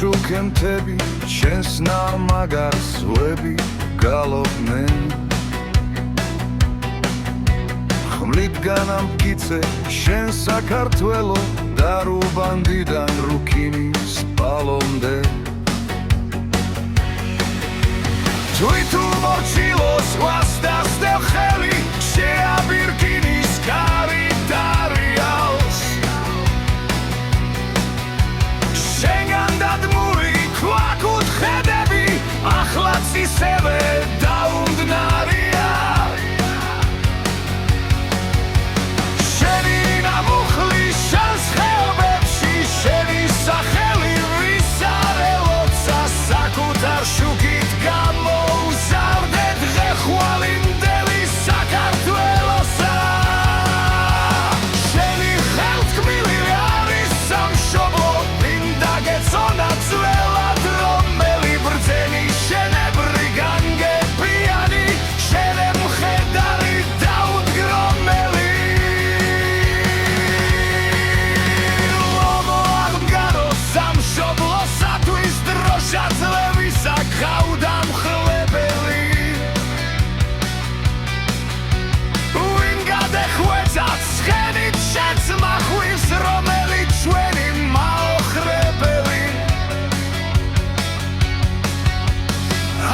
შუქემთები შენს ნამაგარს ვები გალობდნენ ხმლით განამტკიცე შენ საქართველო და რუბანდიდან რუქინის პალომდე თვითუ მორჩილოს ვასდასდევ ხელი შეაბირკინის კარი დარიალს შენგან დადმული ქვაკუთხედები ახლაც ისევე დაუნდნარია შენი ნამუხლი შენს ხეობებში შენი სახელი ვისარელოცა საკუთარ შუქით გამოუზარდე დღე ხვალინდელი საქართველოსა შენი ხელთქმილი არის სამშობლო მინდა გეცონა ძველად რომელი ბრძენი შენებრი განგებიანი შენე მხედარი დაუდგრომელი ლომო აღგარო სამშობლოსათვის დროშა ძლევისა ხავდა მხლებელი ვინ გადახვეწათ ცხენით შენს მახვილს რომელი ჩვენი მაოხრებელი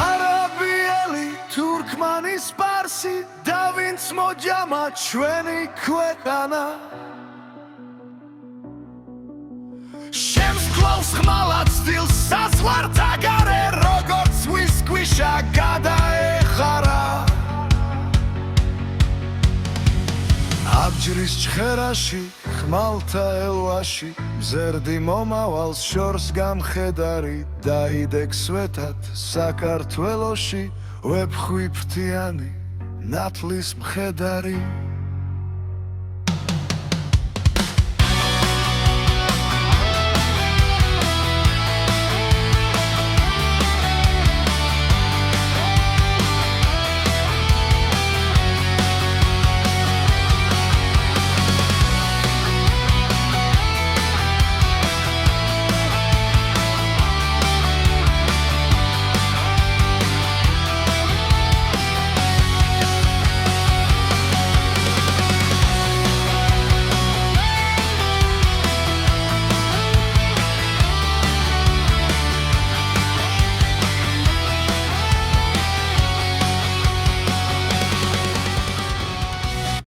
არაბიელი თურქმანი სპარსი და ვინც მოჯამა ჩვენი ქვეყანა შენს კლავს ხმალად სტილს საზღვართაგარე როგორც ვისქვიშა გადაეხარა აბჯრის ჭხერაში ხმალთა ელვაში მზერდი მომავალს შორს გამხედარი დაიდეკ სვეტად საქართველოში ვეფხვი ფრთიანი ნათლის მხედარი